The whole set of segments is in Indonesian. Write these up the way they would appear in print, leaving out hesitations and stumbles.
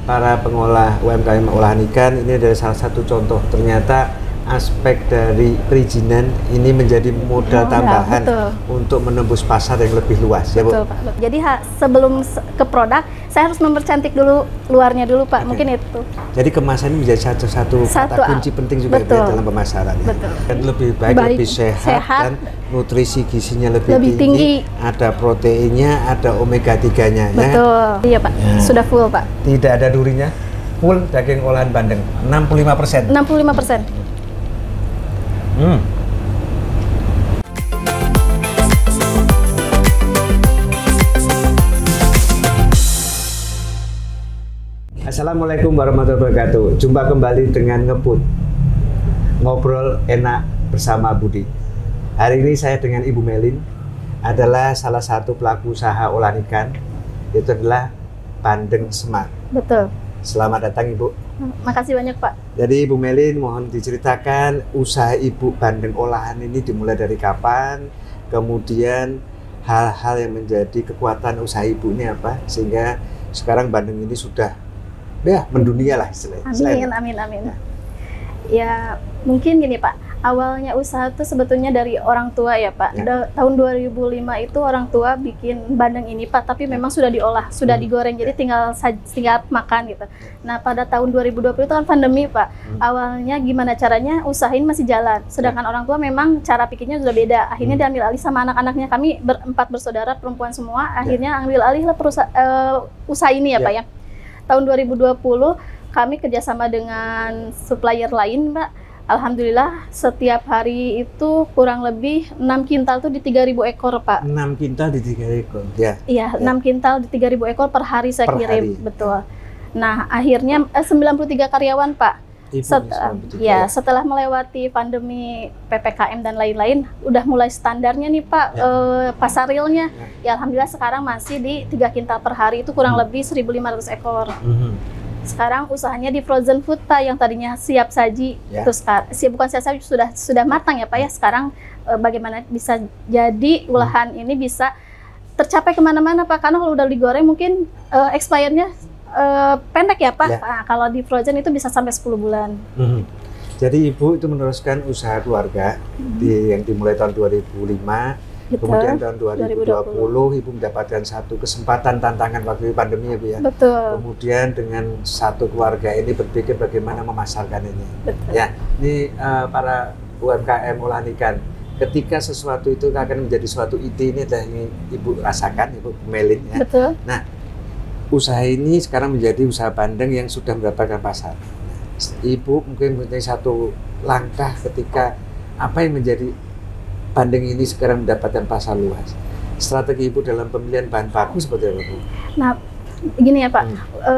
para pengolah UMKM olahan ikan, ini adalah salah satu contoh. Ternyata aspek dari perizinan ini menjadi modal tambahan untuk menembus pasar yang lebih luas, ya Bu? Betul, Pak. Jadi sebelum ke produk, saya harus mempercantik dulu luarnya dulu, Pak. Mungkin itu. Jadi kemasan ini menjadi satu kata kunci penting juga ya, dalam pemasaran. Dan lebih baik, lebih sehat, dan nutrisi gizinya lebih tinggi, ada proteinnya, ada omega 3-nya. Betul, iya Pak. Sudah full, Pak. Tidak ada durinya, full daging olahan bandeng, 65%. 65%. Assalamualaikum warahmatullahi wabarakatuh. Jumpa kembali dengan Ngebut, ngobrol enak bersama Budi. Hari ini saya dengan Ibu Melin, adalah salah satu pelaku usaha olahan ikan. Itu adalah Bandeng Smart. Betul. Selamat datang Ibu. Makasih banyak Pak. Jadi Ibu Melin, mohon diceritakan usaha Ibu bandeng olahan ini dimulai dari kapan, kemudian hal-hal yang menjadi kekuatan usaha Ibu ini apa, sehingga sekarang bandeng ini sudah mendunia lah istilahnya. Amin. Ya mungkin gini Pak, awalnya usaha itu sebetulnya dari orang tua ya Pak. Tahun 2005 itu orang tua bikin bandeng ini Pak, tapi memang sudah diolah, sudah digoreng, jadi tinggal makan gitu. Nah pada tahun 2020 itu kan pandemi Pak. Awalnya gimana caranya usahain masih jalan, sedangkan orang tua memang cara pikirnya sudah beda. Akhirnya diambil alih sama anak-anaknya, kami berempat bersaudara perempuan semua. Akhirnya ambil alih lah usaha ini ya Pak ya. Tahun 2020 kami kerjasama dengan supplier lain Mbak. Alhamdulillah setiap hari itu kurang lebih 6 kintal tuh di 3.000 ekor Pak. 6 kintal di 3.000 ekor ya? Iya, 6 kintal di 3.000 ekor per hari saya kirim. Betul. Nah akhirnya 93 karyawan Pak. Setelah melewati pandemi PPKM dan lain-lain, udah mulai standarnya nih Pak, pasar realnya. Ya Alhamdulillah sekarang masih di 3 kintal per hari, itu kurang lebih 1.500 ekor. Sekarang usahanya di frozen food Pak, yang tadinya siap saji, terus bukan siap saji, sudah matang ya Pak ya. Sekarang bagaimana bisa jadi olahan ini bisa tercapai kemana-mana Pak, karena kalau udah digoreng mungkin expirednya pendek ya Pak. Nah, kalau di frozen itu bisa sampai 10 bulan. Jadi Ibu itu meneruskan usaha keluarga yang dimulai tahun 2005. Kemudian tahun 2020 Ibu mendapatkan satu kesempatan tantangan waktu pandemi ya Bu ya. Betul. Kemudian dengan satu keluarga ini berpikir bagaimana memasarkan ini. Betul. Ya, ini para UMKM olahan ikan. Ketika sesuatu itu akan menjadi suatu ide, ini adalah yang Ibu rasakan, Ibu Melin ya. Betul. Nah, usaha ini sekarang menjadi usaha bandeng yang sudah mendapatkan pasar. Ibu mungkin mempunyai satu langkah ketika apa yang menjadi bandeng ini sekarang mendapatkan pasar luas. Strategi Ibu dalam pemilihan bahan baku seperti apa Bu? Nah, gini ya Pak,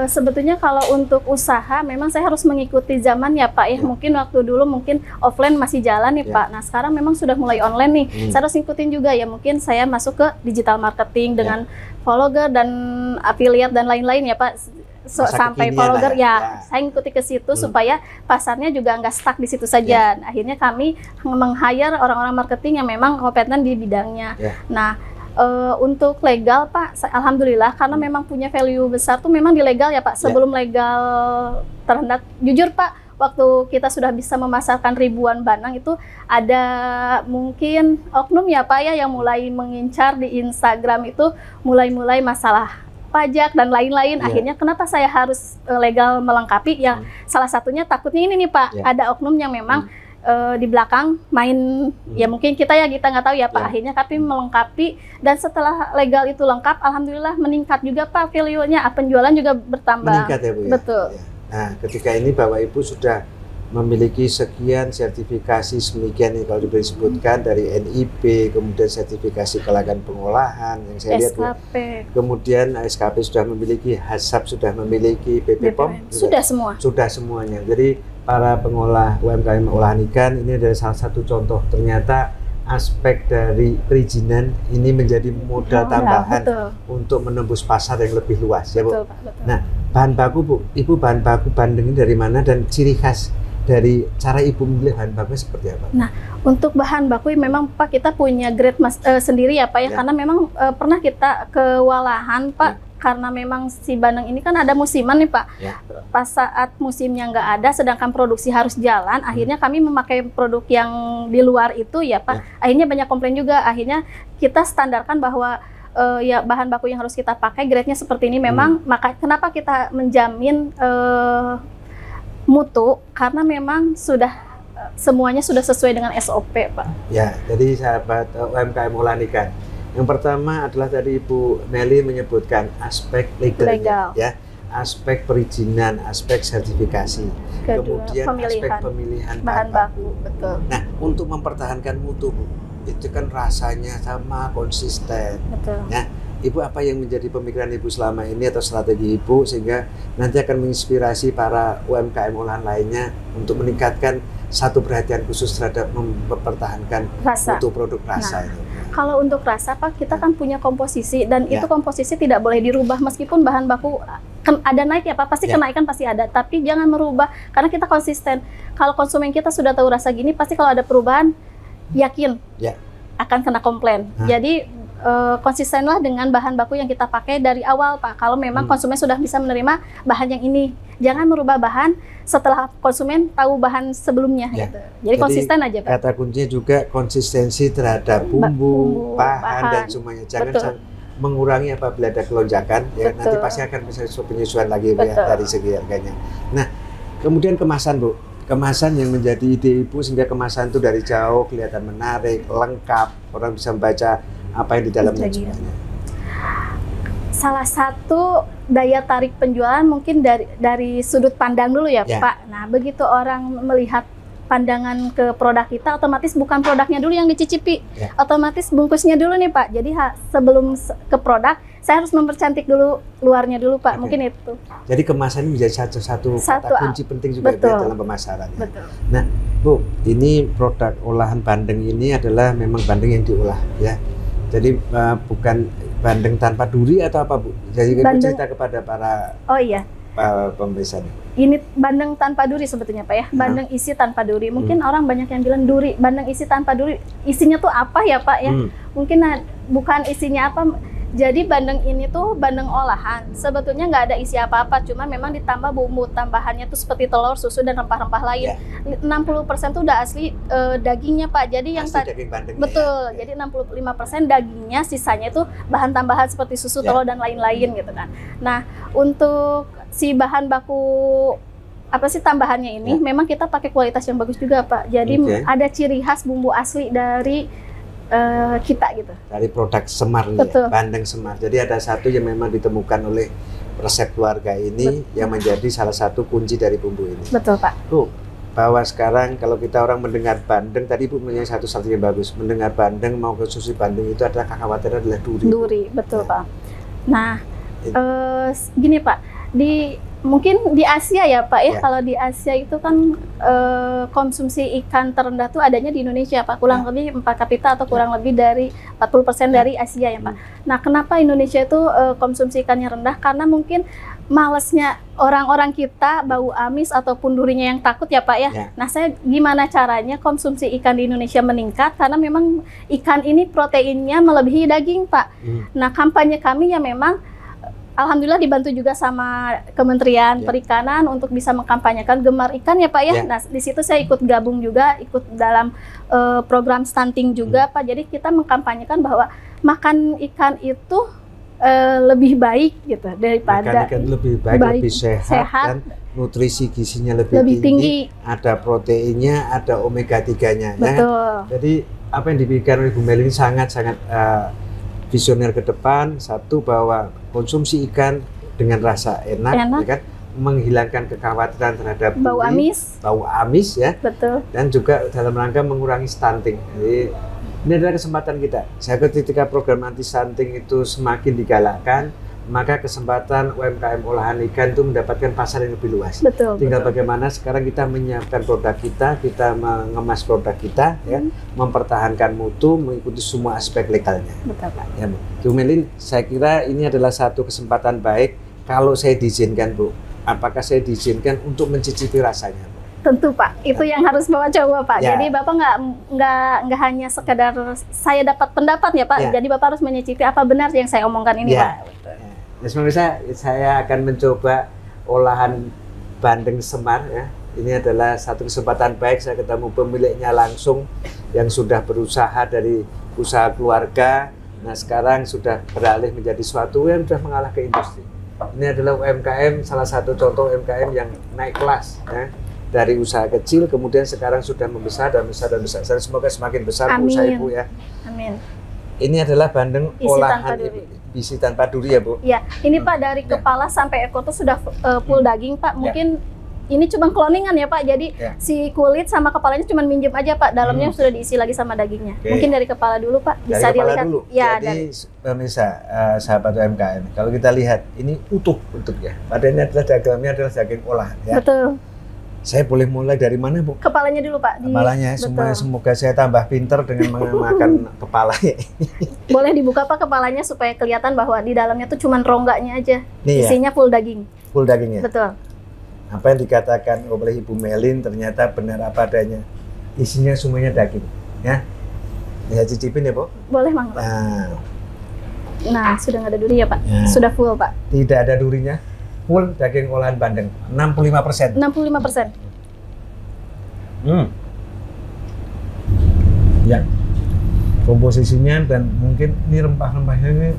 sebetulnya kalau untuk usaha memang saya harus mengikuti zaman ya Pak ya. Mungkin waktu dulu mungkin offline masih jalan nih Pak. Nah sekarang memang sudah mulai online nih. Saya harus ngikutin juga ya, mungkin saya masuk ke digital marketing dengan follower dan affiliate dan lain-lain ya Pak. Sampai follower saya ngikuti ke situ supaya pasarnya juga nggak stuck di situ saja. Akhirnya kami meng-hire orang-orang marketing yang memang kompeten di bidangnya. Nah untuk legal Pak, alhamdulillah karena memang punya value besar tuh memang di legal ya Pak. Sebelum legal terhendak, jujur Pak, waktu kita sudah bisa memasarkan ribuan bandeng itu ada mungkin oknum ya Pak ya yang mulai mengincar di Instagram itu, mulai masalah pajak dan lain-lain. Akhirnya kenapa saya harus legal melengkapi ya, salah satunya takutnya ini nih Pak, ada oknum yang memang di belakang main, ya mungkin kita nggak tahu ya Pak. Akhirnya kami melengkapi, dan setelah legal itu lengkap, alhamdulillah meningkat juga Pak value-nya, penjualan juga bertambah. Meningkat ya Bu ya? Betul. Nah ketika ini Bapak Ibu sudah memiliki sekian sertifikasi sedemikian nih, kalau disebutkan dari NIB, kemudian sertifikasi kelayakan pengolahan yang saya lihat SKP. Kemudian SKP sudah memiliki, HACCP sudah memiliki, BPOM sudah semuanya. Jadi para pengolah UMKM olahan ikan ini adalah salah satu contoh. Ternyata aspek dari perizinan ini menjadi modal tambahan untuk menembus pasar yang lebih luas ya Bu. Betul. Nah bahan baku Bu, Ibu bahan baku bandeng ini dari mana, dan ciri khas dari cara Ibu memilih bahan bakunya seperti apa? Nah, untuk bahan baku memang Pak kita punya grade sendiri ya Pak ya, karena memang pernah kita kewalahan Pak karena memang si bandeng ini kan ada musiman nih Pak. Ya. Pas saat musimnya nggak ada, sedangkan produksi harus jalan, akhirnya kami memakai produk yang di luar itu ya Pak. Ya. Akhirnya banyak komplain juga. Akhirnya kita standarkan bahwa ya bahan baku yang harus kita pakai grade-nya seperti ini. Memang maka kenapa kita menjamin mutu, karena memang sudah semuanya sudah sesuai dengan SOP Pak. Ya, jadi sahabat UMKM olahan ikan. Yang pertama adalah tadi Ibu Nelly menyebutkan aspek legal. Ya, aspek perizinan, aspek sertifikasi, Kedua, kemudian aspek pemilihan bahan baku. Betul. Nah, untuk mempertahankan mutu, Bu, itu kan rasanya sama, konsisten. Betul. Ya, Ibu apa yang menjadi pemikiran Ibu selama ini atau strategi Ibu sehingga nanti akan menginspirasi para UMKM olahan lainnya untuk meningkatkan satu perhatian khusus terhadap mempertahankan mutu produk rasa itu? Kalau untuk rasa Pak, kita kan punya komposisi dan itu komposisi tidak boleh dirubah meskipun bahan baku ada naik ya Pak, pasti kenaikan pasti ada, tapi jangan merubah karena kita konsisten. Kalau konsumen kita sudah tahu rasa gini, pasti kalau ada perubahan yakin akan kena komplain. Jadi konsistenlah dengan bahan baku yang kita pakai dari awal Pak. Kalau memang konsumen sudah bisa menerima bahan yang ini, jangan merubah bahan setelah konsumen tahu bahan sebelumnya gitu. Jadi konsisten aja Pak. Kata kuncinya juga konsistensi terhadap bumbu, bahan dan semuanya. Jangan mengurangi apabila ada kelonjakan ya. Nanti pasti akan bisa penyesuaian lagi Bu, ya dari segi harganya. Nah, kemudian kemasan Bu. Kemasan yang menjadi ide Ibu sehingga kemasan itu dari jauh kelihatan menarik, lengkap, orang bisa membaca apa yang di dalamnya semuanya. Salah satu daya tarik penjualan mungkin dari sudut pandang dulu ya Pak. Nah, begitu orang melihat pandangan ke produk kita, otomatis bukan produknya dulu yang dicicipi, otomatis bungkusnya dulu nih Pak. Jadi sebelum ke produk, saya harus mempercantik dulu luarnya dulu Pak. Mungkin itu. Jadi kemasan ini menjadi satu kata kunci penting juga dalam pemasaran. Nah, Bu, ini produk olahan bandeng ini adalah memang bandeng yang diolah ya. Jadi bukan bandeng tanpa duri atau apa Bu? Jadi cerita kepada para pembesar. Ini bandeng tanpa duri sebetulnya Pak ya. Bandeng isi tanpa duri. Mungkin orang banyak yang bilang duri, bandeng isi tanpa duri. Isinya tuh apa ya Pak ya? Mungkin bukan isinya apa. Jadi bandeng ini tuh bandeng olahan. Sebetulnya nggak ada isi apa-apa, cuma memang ditambah bumbu tambahannya tuh seperti telur, susu dan rempah-rempah lain. 60% tuh udah asli dagingnya Pak. Jadi yang daging bandengnya. Betul. Jadi 65% dagingnya, sisanya itu bahan tambahan seperti susu, telur dan lain-lain gitu kan. Nah, untuk si bahan baku apa sih tambahannya ini memang kita pakai kualitas yang bagus juga Pak. Jadi ada ciri khas bumbu asli dari kita gitu. Dari produk Semar nih ya, bandeng Semar. Jadi ada satu yang memang ditemukan oleh resep keluarga ini yang menjadi salah satu kunci dari bumbu ini. Betul Pak. Bu, bahwa sekarang kalau kita orang mendengar bandeng, tadi Bu punya satu strategi yang bagus. Mendengar bandeng mau konsumsi bandeng itu adalah kekhawatiran adalah duri. Duri, betul Pak. Nah, gini Pak, mungkin di Asia ya Pak ya, kalau di Asia itu kan konsumsi ikan terendah tuh adanya di Indonesia Pak, kurang lebih 4 kapita atau kurang lebih dari 40% dari Asia ya Pak. Nah, kenapa Indonesia itu konsumsi ikannya rendah? Karena mungkin malesnya orang-orang kita bau amis ataupun durinya yang takut ya Pak ya. Nah, saya gimana caranya konsumsi ikan di Indonesia meningkat? Karena memang ikan ini proteinnya melebihi daging Pak. Nah, kampanye kami ya memang alhamdulillah dibantu juga sama Kementerian Perikanan untuk bisa mengkampanyekan Gemar Ikan ya Pak ya. Nah, di situ saya ikut gabung juga, ikut dalam program stunting juga Pak. Jadi kita mengkampanyekan bahwa makan ikan itu lebih baik gitu daripada makan ikan lebih baik, lebih sehat dan nutrisi gizinya lebih tinggi, ada proteinnya, ada omega 3-nya ya. Jadi apa yang dipikirkan oleh Bu Melly ini sangat-sangat visioner ke depan. Satu, bahwa konsumsi ikan dengan rasa enak. Ya kan, menghilangkan kekhawatiran terhadap bau amis ya. Betul. Dan juga dalam rangka mengurangi stunting. Jadi ini adalah kesempatan kita. Saya ketika program anti stunting itu semakin digalakkan, maka kesempatan UMKM olahan ikan itu mendapatkan pasar yang lebih luas. Tinggal bagaimana sekarang kita menyiapkan produk kita mengemas produk kita, ya, mempertahankan mutu, mengikuti semua aspek legalnya. Betul Pak. Ya, Bu Melly, saya kira ini adalah satu kesempatan baik kalau saya diizinkan Bu. Apakah saya diizinkan untuk mencicipi rasanya, Bu? Tentu Pak, itu yang harus Bapak coba Pak. Jadi Bapak nggak hanya sekedar saya dapat pendapat ya Pak. Jadi Bapak harus menyicipi apa benar yang saya omongkan ini Pak. Ya, pemirsa, saya akan mencoba olahan bandeng semar ya. Ini adalah satu kesempatan baik saya ketemu pemiliknya langsung yang sudah berusaha dari usaha keluarga. Nah, sekarang sudah beralih menjadi suatu yang sudah mengalah ke industri. Ini adalah UMKM, salah satu contoh UMKM yang naik kelas ya. Dari usaha kecil kemudian sekarang sudah membesar dan besar dan besar. Dan semoga semakin besar usaha Ibu ya. Amin. Ini adalah bandeng Isi olahan tanpa duri. isi tanpa duri ya Bu? Ya, ini Pak dari kepala sampai ekor tuh sudah full daging Pak. Mungkin ini cuma cloningan ya Pak. Jadi si kulit sama kepalanya cuma minjem aja Pak. Dalamnya sudah diisi lagi sama dagingnya. Mungkin dari kepala dulu Pak. Bisa dari kepala dilihat. Dulu. Ya, jadi pemirsa sahabat UMKM, kalau kita lihat ini utuh bentuknya. Padahal adalah dalamnya adalah daging olahan ya. Betul. Saya boleh mulai dari mana Bu? Kepalanya dulu Pak. Kepalanya, semoga saya tambah pinter dengan memakan kepalanya. Boleh dibuka Pak kepalanya supaya kelihatan bahwa di dalamnya tuh cuma rongganya aja. Nih, isinya full daging. Full dagingnya? Betul. Apa yang dikatakan oleh Ibu Melin ternyata benar apa adanya. Isinya semuanya daging. Ya, bisa cicipin ya Bu? Boleh Mang. Nah, sudah nggak ada duri ya Pak? Ya. Sudah full Pak? Tidak ada durinya. Full daging olahan bandeng, 65%. 65%. Ya, komposisinya dan mungkin ini rempah-rempahnya ini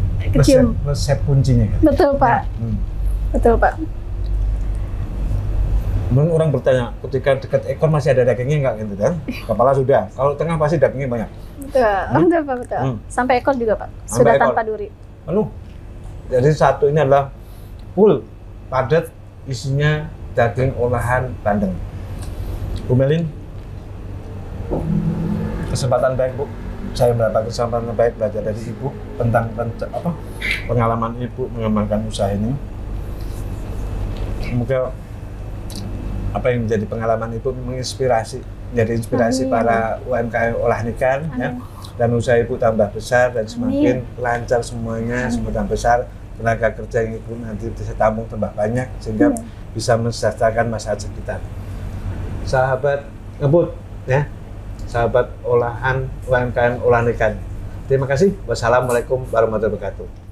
resep kuncinya. Kan? Betul Pak. Betul Pak. Mungkin orang bertanya, ketika dekat ekor masih ada dagingnya nggak gitu kan? Kepala sudah, kalau tengah pasti dagingnya banyak. Betul, betul Pak, betul. Sampai ekor juga Pak, sudah tanpa duri. Penuh. Jadi satu ini adalah full padat, isinya daging olahan bandeng. Bu Melin, kesempatan baik Bu, saya mendapat kesempatan baik belajar dari Ibu tentang pengalaman Ibu mengembangkan usaha ini. Semoga apa yang menjadi pengalaman Ibu menginspirasi, menjadi inspirasi para UMKM olahan ikan ya, dan usaha Ibu tambah besar dan semakin lancar semuanya, semakin besar. Tenaga kerja yang Ibu nanti bisa tampung tambah banyak sehingga bisa mensejahterakan masyarakat sekitar. Sahabat ngebut ya, sahabat olahan UMKM olahan ikan. Terima kasih. Wassalamualaikum warahmatullahi wabarakatuh.